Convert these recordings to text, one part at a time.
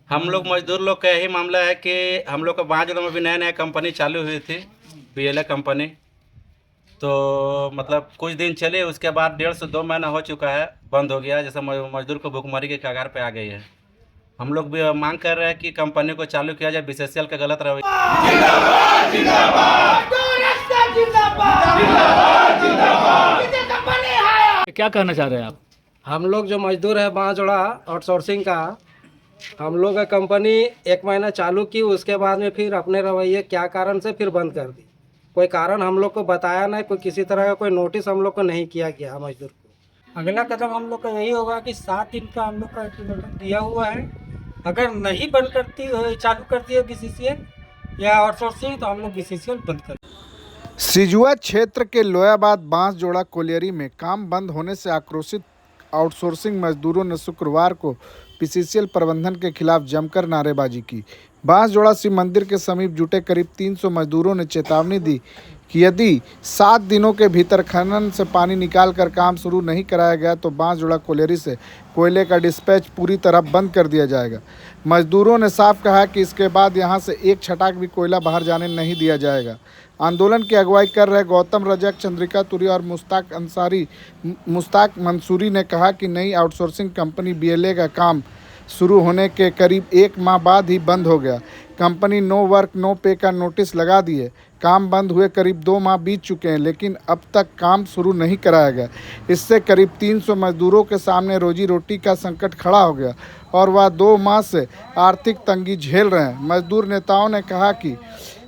हम लोग मजदूर लोग का यही मामला है कि हम लोग का बांजड़ में भी नया नया कंपनी चालू हुई थी, बीएलए कंपनी। तो मतलब कुछ दिन चले, उसके बाद 1.5 से 2 महीना हो चुका है, बंद हो गया। जैसे मजदूर को भूखमरी के कगार पे आ गई है। हम लोग भी मांग कर रहे हैं कि कंपनी को चालू किया जाए। बीसीसीएल का गलत रवैया। क्या कहना चाह रहे हैं आप? हम लोग जो मजदूर है बांजोड़ा आउटसोर्सिंग का, हम लोग का कंपनी 1 महीना चालू की, उसके बाद में फिर अपने रवैये क्या कारण से फिर बंद कर दी। कोई कारण हम लोग को बताया नहीं, कोई किसी तरह का कोई नोटिस हम लोग को नहीं किया गया मजदूर को। अगला कदम हम लोग का यही होगा कि 7 दिन का हम लोग का अल्टीमेटम दिया हुआ है। अगर नहीं बंद करती चालू करती है बीसीसीएल या आउटसोर्सिंग, तो हम लोग बीसीसीएल बंद कर। सिजुआ क्षेत्र के लोयाबाद बांसजोड़ा कोलियरी में काम बंद होने से आक्रोशित आउटसोर्सिंग मजदूरों ने शुक्रवार को बीसीसीएल प्रबंधन के खिलाफ जमकर नारेबाजी की। बांसजोड़ा शिव मंदिर के समीप जुटे करीब 300 मजदूरों ने चेतावनी दी कि यदि 7 दिनों के भीतर खनन से पानी निकालकर काम शुरू नहीं कराया गया तो बांसजोड़ा कोलियरी से कोयले का डिस्पैच पूरी तरह बंद कर दिया जाएगा। मजदूरों ने साफ कहा कि इसके बाद यहां से एक छटाक भी कोयला बाहर जाने नहीं दिया जाएगा। आंदोलन की अगुवाई कर रहे गौतम रजक, चंद्रिका तुरी और मुश्ताक मंसूरी ने कहा कि नई आउटसोर्सिंग कंपनी बीएलए का काम शुरू होने के करीब 1 माह बाद ही बंद हो गया। कंपनी नो वर्क नो पे का नोटिस लगा दिए। काम बंद हुए करीब 2 माह बीत चुके हैं, लेकिन अब तक काम शुरू नहीं कराया गया। इससे करीब 300 मजदूरों के सामने रोजी रोटी का संकट खड़ा हो गया और वह 2 माह से आर्थिक तंगी झेल रहे हैं। मजदूर नेताओं ने कहा कि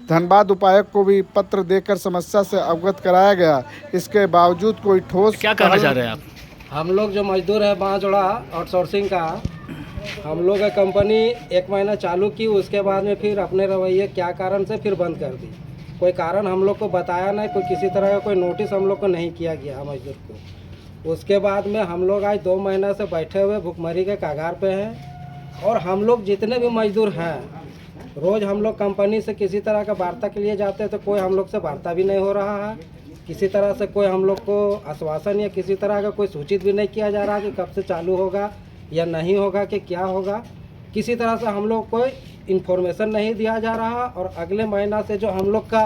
धनबाद उपायुक्त को भी पत्र देकर समस्या से अवगत कराया गया, इसके बावजूद कोई ठोस। क्या कहना चाह रहे हैं आप? हम लोग जो मजदूर है बांसजोड़ा आउटसोर्सिंग का, हम लोग का कंपनी 1 महीना चालू की, उसके बाद में फिर अपने रवैये क्या कारण से फिर बंद कर दी। कोई कारण हम लोग को बताया नहीं, कोई किसी तरह का कोई नोटिस हम लोग को नहीं किया गया मजदूर को। उसके बाद में हम लोग आज 2 महीना से बैठे हुए भूखमरी के कगार पे हैं। और हम लोग जितने भी मजदूर हैं, रोज़ हम लोग कंपनी से किसी तरह का वार्ता के लिए जाते हैं तो कोई हम लोग से वार्ता भी नहीं हो रहा है। किसी तरह से कोई हम लोग को आश्वासन या किसी तरह का कोई सूचित भी नहीं किया जा रहा कि कब से चालू होगा या नहीं होगा, कि क्या होगा। किसी तरह से हम लोग कोई इन्फॉर्मेशन नहीं दिया जा रहा। और अगले महीना से जो हम लोग का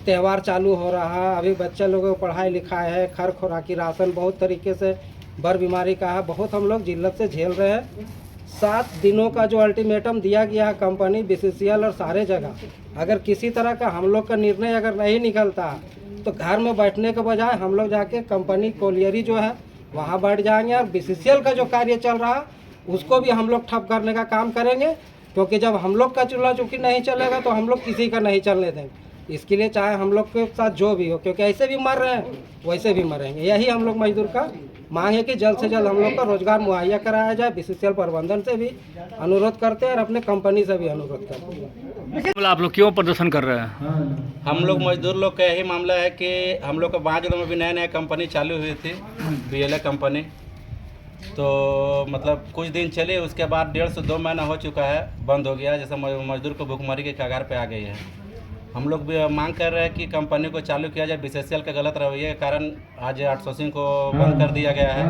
त्यौहार चालू हो रहा है, अभी बच्चे लोगों को पढ़ाई लिखाई है, खर खुराकी राशन बहुत तरीके से बर बीमारी का है, बहुत हम लोग जिल्लत से झेल रहे हैं। 7 दिनों का जो अल्टीमेटम दिया गया है कंपनी बीसीसीएल और सारे जगह, अगर किसी तरह का हम लोग का निर्णय अगर नहीं निकलता तो घर में बैठने के बजाय हम लोग जाके कंपनी कोलियरी जो है वहाँ बैठ जाएंगे और बीसीसीएल का जो कार्य चल रहा है उसको भी हम लोग ठप करने का काम करेंगे। क्योंकि जब हम लोग का चूल्हा चौकी नहीं चलेगा तो हम लोग किसी का नहीं चलने देंगे। इसके लिए चाहे हम लोग के साथ जो भी हो, क्योंकि ऐसे भी मर रहे हैं वैसे भी मरेंगे। यही हम लोग मजदूर का मांग है कि जल्द से जल्द हम लोग का रोजगार मुहैया कराया जाए। बीसीसीएल प्रबंधन से भी अनुरोध करते हैं और अपने कंपनी से भी अनुरोध करते हैं। आप लोग क्यों प्रदर्शन कर रहे हैं? हम लोग मजदूर लोग का यही मामला है कि हम लोग का बांजड़ में भी नया नया कंपनी चालू हुई थी, बीएलए कंपनी। तो मतलब कुछ दिन चले, उसके बाद 1.5 से 2 महीना हो चुका है, बंद हो गया। जैसे मजदूर को भूखमरी के कगार पे आ गई है। हम लोग भी मांग कर रहे हैं कि कंपनी को चालू किया जाए। बीसीसीएल का गलत रवैये के कारण आज आउटसोर्सिंग को बंद कर दिया गया है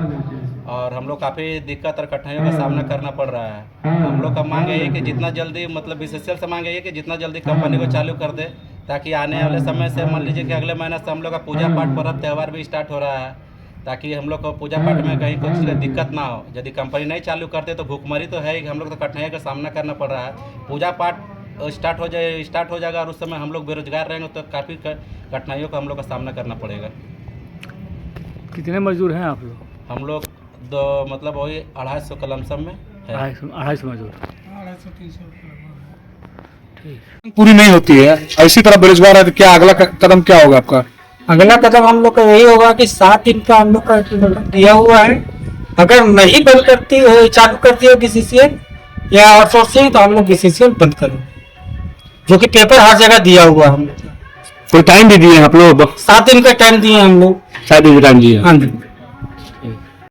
और हम लोग काफ़ी दिक्कत और कठिनाइयों का सामना करना पड़ रहा है। हम लोग का मांग यही है कि जितना जल्दी, मतलब बीसीसीएल से मांग यही है कि जितना जल्दी कंपनी को चालू कर दे, ताकि आने वाले समय से मान लीजिए कि अगले महीने से हम लोग का पूजा पाठ पर्व त्यौहार भी स्टार्ट हो रहा है, ताकि हम लोग को पूजा पाठ में कहीं कुछ दिक्कत ना हो। यदि कंपनी नहीं चालू करते तो भूखमरी तो है ही, हम लोग तो कठिनाइयों का सामना करना पड़ रहा है। पूजा पाठ स्टार्ट हो जाएगा और उस समय हम लोग बेरोजगार रहेंगे तो काफ़ी कठिनाइयों का हम लोग का सामना करना पड़ेगा। कितने मजदूर हैं आप लोग? हम लोग मतलब वही 250 का लमसम में है। 250 मजदूर। पूरी नहीं होती है, इसी तरह बेरोजगार है तो क्या अगला कदम क्या होगा आपका? अगला कदम हम लोग का यही होगा कि 7 दिन का हम लोग का अल्टीमेटम दिया हुआ है। अगर नहीं बंद करती चालू करती है बीसीसीएल या आउटसोर्सिंग, तो हम लोग बीसीसीएल बंद करेंगे, जो कि पेपर हर जगह दिया हुआ है हम लोग। कोई टाइम भी दिए हैं आप लोग? 7 दिन का टाइम दिए हम लोग। 7 दिन का टाइम दिए? हाँ जी।